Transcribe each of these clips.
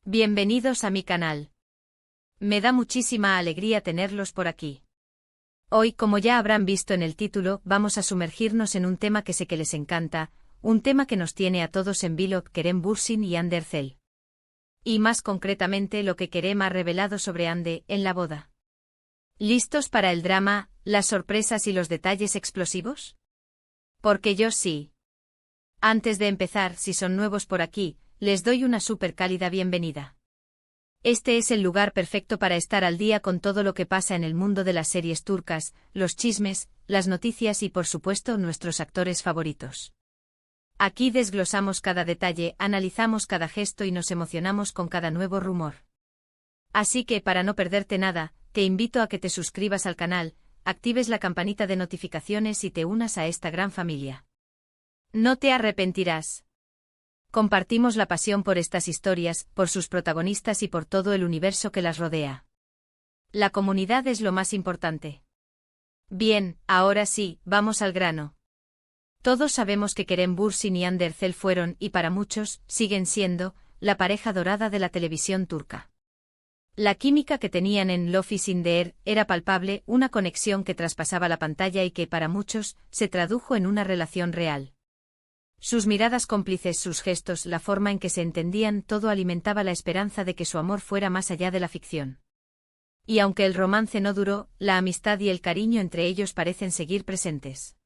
Bienvenidos a mi canal. Me da muchísima alegría tenerlos por aquí. Hoy, como ya habrán visto en el título, vamos a sumergirnos en un tema que sé que les encanta, un tema que nos tiene a todos en vilo, Kerem Bürsin y Hande Erçel. Y más concretamente lo que Kerem ha revelado sobre Hande en la boda. ¿Listos para el drama, las sorpresas y los detalles explosivos? Porque yo sí. Antes de empezar, si son nuevos por aquí, les doy una súper cálida bienvenida. Este es el lugar perfecto para estar al día con todo lo que pasa en el mundo de las series turcas, los chismes, las noticias y por supuesto nuestros actores favoritos. Aquí desglosamos cada detalle, analizamos cada gesto y nos emocionamos con cada nuevo rumor. Así que para no perderte nada, te invito a que te suscribas al canal, actives la campanita de notificaciones y te unas a esta gran familia. No te arrepentirás. Compartimos la pasión por estas historias, por sus protagonistas y por todo el universo que las rodea. La comunidad es lo más importante. Bien, ahora sí, vamos al grano. Todos sabemos que Kerem Bürsin y Hande Erçel fueron, y para muchos, siguen siendo, la pareja dorada de la televisión turca. La química que tenían en Love is in the Air era palpable, una conexión que traspasaba la pantalla y que, para muchos, se tradujo en una relación real. Sus miradas cómplices, sus gestos, la forma en que se entendían, todo alimentaba la esperanza de que su amor fuera más allá de la ficción. Y aunque el romance no duró, la amistad y el cariño entre ellos parecen seguir presentes.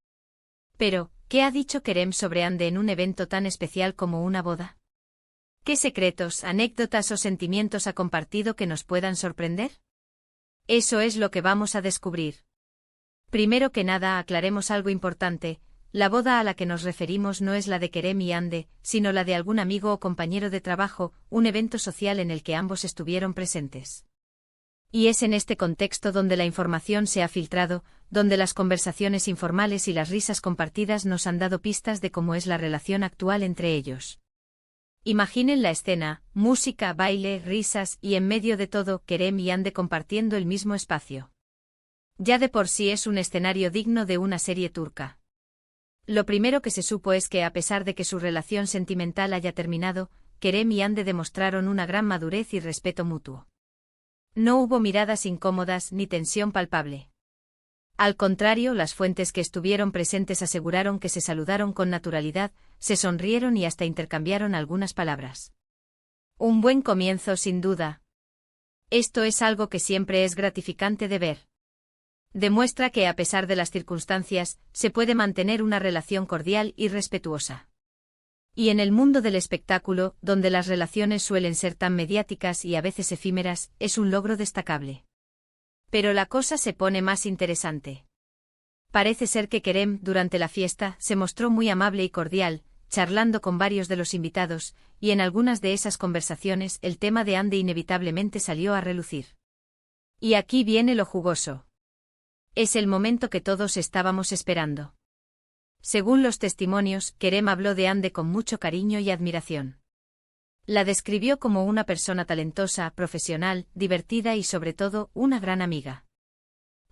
Pero, ¿qué ha dicho Kerem sobre Hande en un evento tan especial como una boda? ¿Qué secretos, anécdotas o sentimientos ha compartido que nos puedan sorprender? Eso es lo que vamos a descubrir. Primero que nada, aclaremos algo importante. La boda a la que nos referimos no es la de Kerem y Hande, sino la de algún amigo o compañero de trabajo, un evento social en el que ambos estuvieron presentes. Y es en este contexto donde la información se ha filtrado, donde las conversaciones informales y las risas compartidas nos han dado pistas de cómo es la relación actual entre ellos. Imaginen la escena, música, baile, risas y en medio de todo, Kerem y Hande compartiendo el mismo espacio. Ya de por sí es un escenario digno de una serie turca. Lo primero que se supo es que a pesar de que su relación sentimental haya terminado, Kerem y Hande demostraron una gran madurez y respeto mutuo. No hubo miradas incómodas ni tensión palpable. Al contrario, las fuentes que estuvieron presentes aseguraron que se saludaron con naturalidad, se sonrieron y hasta intercambiaron algunas palabras. Un buen comienzo sin duda. Esto es algo que siempre es gratificante de ver. Demuestra que a pesar de las circunstancias, se puede mantener una relación cordial y respetuosa. Y en el mundo del espectáculo, donde las relaciones suelen ser tan mediáticas y a veces efímeras, es un logro destacable. Pero la cosa se pone más interesante. Parece ser que Kerem, durante la fiesta, se mostró muy amable y cordial, charlando con varios de los invitados, y en algunas de esas conversaciones el tema de Hande inevitablemente salió a relucir. Y aquí viene lo jugoso. Es el momento que todos estábamos esperando. Según los testimonios, Kerem habló de Hande con mucho cariño y admiración. La describió como una persona talentosa, profesional, divertida y sobre todo, una gran amiga.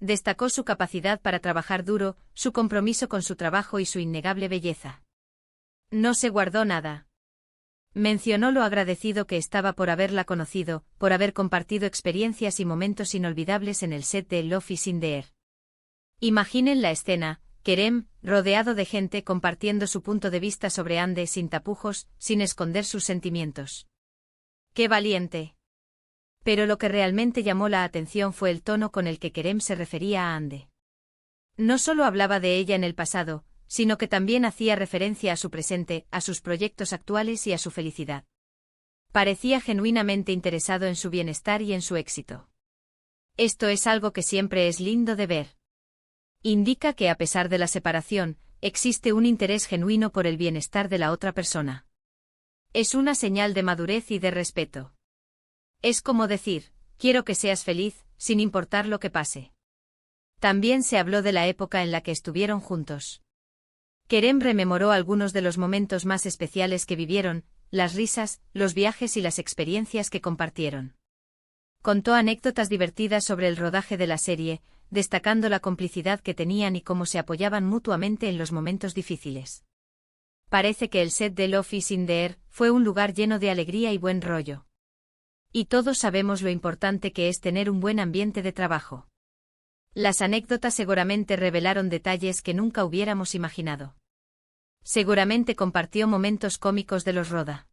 Destacó su capacidad para trabajar duro, su compromiso con su trabajo y su innegable belleza. No se guardó nada. Mencionó lo agradecido que estaba por haberla conocido, por haber compartido experiencias y momentos inolvidables en el set de Love is in the Air. Imaginen la escena, Kerem, rodeado de gente compartiendo su punto de vista sobre Hande sin tapujos, sin esconder sus sentimientos. ¡Qué valiente! Pero lo que realmente llamó la atención fue el tono con el que Kerem se refería a Hande. No solo hablaba de ella en el pasado, sino que también hacía referencia a su presente, a sus proyectos actuales y a su felicidad. Parecía genuinamente interesado en su bienestar y en su éxito. Esto es algo que siempre es lindo de ver. Indica que a pesar de la separación, existe un interés genuino por el bienestar de la otra persona. Es una señal de madurez y de respeto. Es como decir, quiero que seas feliz, sin importar lo que pase. También se habló de la época en la que estuvieron juntos. Kerem rememoró algunos de los momentos más especiales que vivieron, las risas, los viajes y las experiencias que compartieron. Contó anécdotas divertidas sobre el rodaje de la serie, destacando la complicidad que tenían y cómo se apoyaban mutuamente en los momentos difíciles. Parece que el set de Love is in the Air fue un lugar lleno de alegría y buen rollo. Y todos sabemos lo importante que es tener un buen ambiente de trabajo. Las anécdotas seguramente revelaron detalles que nunca hubiéramos imaginado. Seguramente compartió momentos cómicos de los Roda.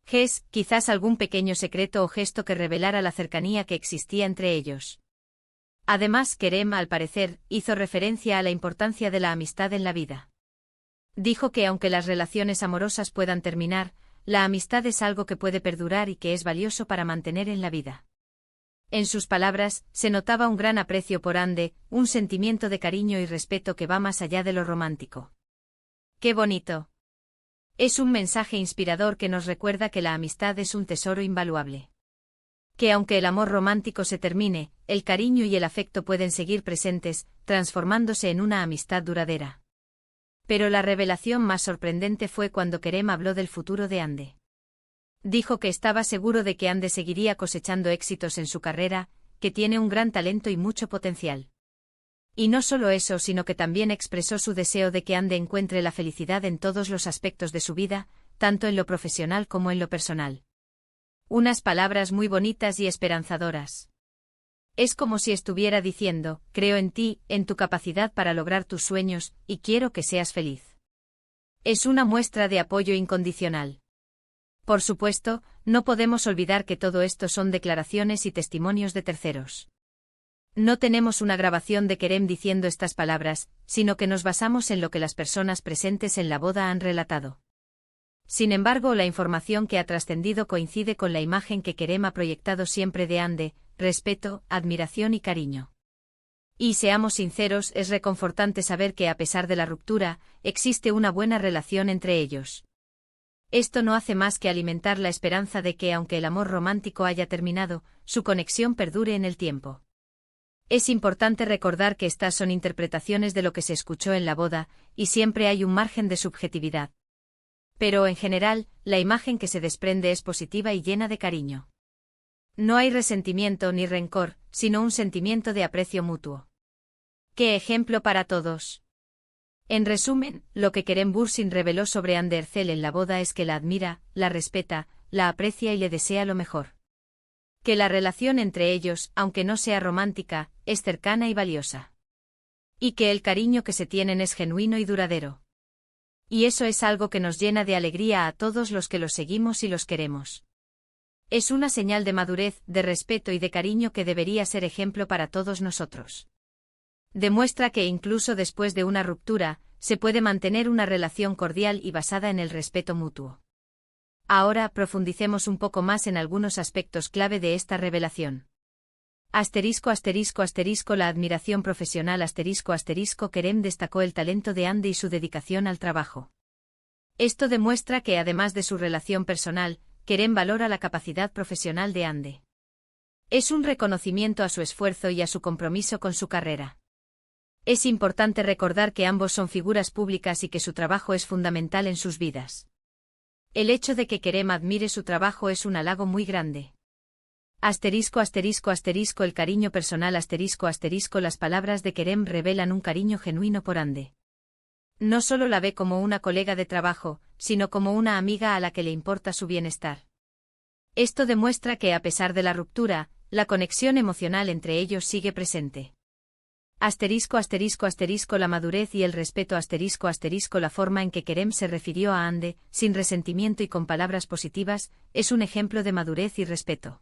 Quizás algún pequeño secreto o gesto que revelara la cercanía que existía entre ellos. Además, Kerem, al parecer, hizo referencia a la importancia de la amistad en la vida. Dijo que aunque las relaciones amorosas puedan terminar, la amistad es algo que puede perdurar y que es valioso para mantener en la vida. En sus palabras, se notaba un gran aprecio por Ande, un sentimiento de cariño y respeto que va más allá de lo romántico. ¡Qué bonito! Es un mensaje inspirador que nos recuerda que la amistad es un tesoro invaluable. Que aunque el amor romántico se termine, el cariño y el afecto pueden seguir presentes, transformándose en una amistad duradera. Pero la revelación más sorprendente fue cuando Kerem habló del futuro de Ande. Dijo que estaba seguro de que Ande seguiría cosechando éxitos en su carrera, que tiene un gran talento y mucho potencial. Y no solo eso, sino que también expresó su deseo de que Ande encuentre la felicidad en todos los aspectos de su vida, tanto en lo profesional como en lo personal. Unas palabras muy bonitas y esperanzadoras. Es como si estuviera diciendo, creo en ti, en tu capacidad para lograr tus sueños, y quiero que seas feliz. Es una muestra de apoyo incondicional. Por supuesto, no podemos olvidar que todo esto son declaraciones y testimonios de terceros. No tenemos una grabación de Kerem diciendo estas palabras, sino que nos basamos en lo que las personas presentes en la boda han relatado. Sin embargo, la información que ha trascendido coincide con la imagen que Kerem ha proyectado siempre de Ande: respeto, admiración y cariño. Y seamos sinceros, es reconfortante saber que a pesar de la ruptura, existe una buena relación entre ellos. Esto no hace más que alimentar la esperanza de que aunque el amor romántico haya terminado, su conexión perdure en el tiempo. Es importante recordar que estas son interpretaciones de lo que se escuchó en la boda, y siempre hay un margen de subjetividad. Pero en general, la imagen que se desprende es positiva y llena de cariño. No hay resentimiento ni rencor, sino un sentimiento de aprecio mutuo. ¡Qué ejemplo para todos! En resumen, lo que Kerem Bürsin reveló sobre Hande Erçel en la boda es que la admira, la respeta, la aprecia y le desea lo mejor. Que la relación entre ellos, aunque no sea romántica, es cercana y valiosa. Y que el cariño que se tienen es genuino y duradero. Y eso es algo que nos llena de alegría a todos los que los seguimos y los queremos. Es una señal de madurez, de respeto y de cariño que debería ser ejemplo para todos nosotros. Demuestra que incluso después de una ruptura, se puede mantener una relación cordial y basada en el respeto mutuo. Ahora profundicemos un poco más en algunos aspectos clave de esta revelación. La admiración profesional Kerem destacó el talento de Hande y su dedicación al trabajo. Esto demuestra que además de su relación personal, Kerem valora la capacidad profesional de Hande. Es un reconocimiento a su esfuerzo y a su compromiso con su carrera. Es importante recordar que ambos son figuras públicas y que su trabajo es fundamental en sus vidas. El hecho de que Kerem admire su trabajo es un halago muy grande. El cariño personal las palabras de Kerem revelan un cariño genuino por Hande. No solo la ve como una colega de trabajo, sino como una amiga a la que le importa su bienestar. Esto demuestra que a pesar de la ruptura, la conexión emocional entre ellos sigue presente. La madurez y el respeto la forma en que Kerem se refirió a Hande, sin resentimiento y con palabras positivas, es un ejemplo de madurez y respeto.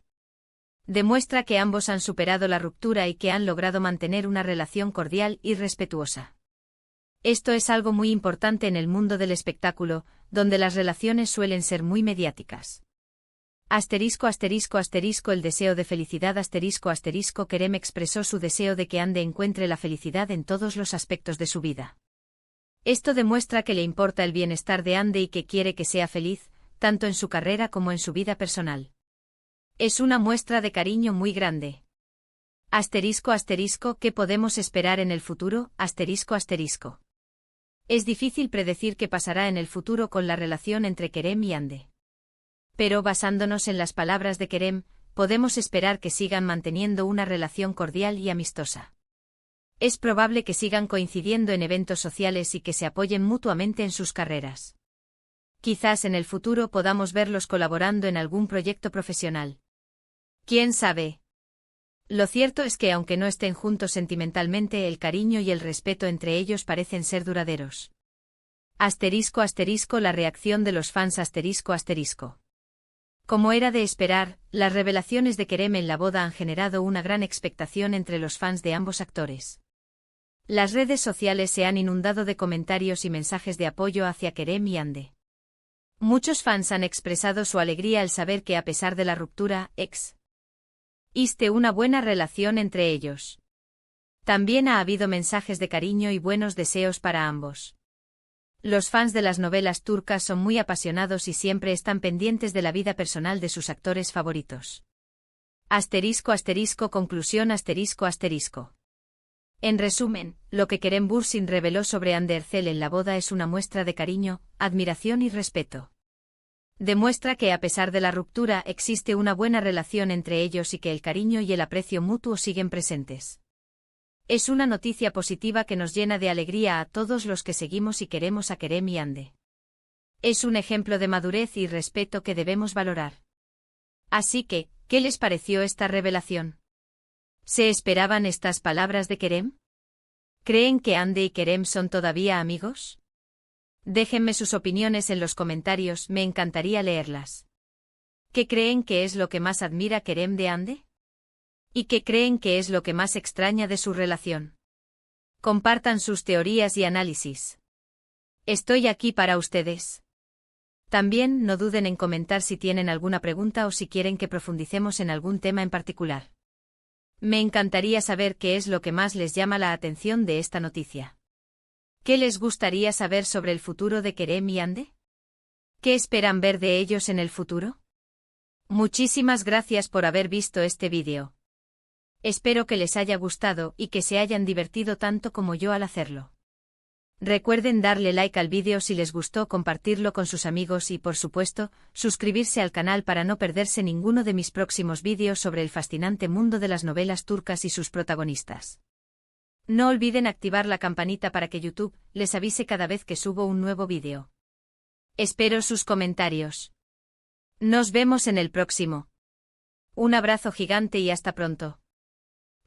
Demuestra que ambos han superado la ruptura y que han logrado mantener una relación cordial y respetuosa. Esto es algo muy importante en el mundo del espectáculo, donde las relaciones suelen ser muy mediáticas. El deseo de felicidad Kerem expresó su deseo de que Hande encuentre la felicidad en todos los aspectos de su vida. Esto demuestra que le importa el bienestar de Hande y que quiere que sea feliz, tanto en su carrera como en su vida personal. Es una muestra de cariño muy grande. ¿Qué podemos esperar en el futuro? Es difícil predecir qué pasará en el futuro con la relación entre Kerem y Hande. Pero basándonos en las palabras de Kerem, podemos esperar que sigan manteniendo una relación cordial y amistosa. Es probable que sigan coincidiendo en eventos sociales y que se apoyen mutuamente en sus carreras. Quizás en el futuro podamos verlos colaborando en algún proyecto profesional. ¿Quién sabe? Lo cierto es que aunque no estén juntos sentimentalmente, el cariño y el respeto entre ellos parecen ser duraderos. ***, la reacción de los fans ***. Como era de esperar, las revelaciones de Kerem en la boda han generado una gran expectación entre los fans de ambos actores. Las redes sociales se han inundado de comentarios y mensajes de apoyo hacia Kerem y Hande. Muchos fans han expresado su alegría al saber que a pesar de la ruptura, existe una buena relación entre ellos. También ha habido mensajes de cariño y buenos deseos para ambos. Los fans de las novelas turcas son muy apasionados y siempre están pendientes de la vida personal de sus actores favoritos. Conclusión. En resumen, lo que Kerem Bürsin reveló sobre Hande Erçel en la boda es una muestra de cariño, admiración y respeto. Demuestra que a pesar de la ruptura existe una buena relación entre ellos y que el cariño y el aprecio mutuo siguen presentes. Es una noticia positiva que nos llena de alegría a todos los que seguimos y queremos a Kerem y Hande. Es un ejemplo de madurez y respeto que debemos valorar. Así que, ¿qué les pareció esta revelación? ¿Se esperaban estas palabras de Kerem? ¿Creen que Hande y Kerem son todavía amigos? Déjenme sus opiniones en los comentarios, me encantaría leerlas. ¿Qué creen que es lo que más admira Kerem de Hande? ¿Y qué creen que es lo que más extraña de su relación? Compartan sus teorías y análisis. Estoy aquí para ustedes. También no duden en comentar si tienen alguna pregunta o si quieren que profundicemos en algún tema en particular. Me encantaría saber qué es lo que más les llama la atención de esta noticia. ¿Qué les gustaría saber sobre el futuro de Kerem y Hande? ¿Qué esperan ver de ellos en el futuro? Muchísimas gracias por haber visto este vídeo. Espero que les haya gustado y que se hayan divertido tanto como yo al hacerlo. Recuerden darle like al vídeo si les gustó, compartirlo con sus amigos y, por supuesto, suscribirse al canal para no perderse ninguno de mis próximos vídeos sobre el fascinante mundo de las novelas turcas y sus protagonistas. No olviden activar la campanita para que YouTube les avise cada vez que subo un nuevo vídeo. Espero sus comentarios. Nos vemos en el próximo. Un abrazo gigante y hasta pronto.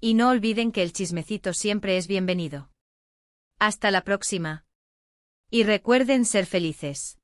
Y no olviden que el chismecito siempre es bienvenido. Hasta la próxima. Y recuerden ser felices.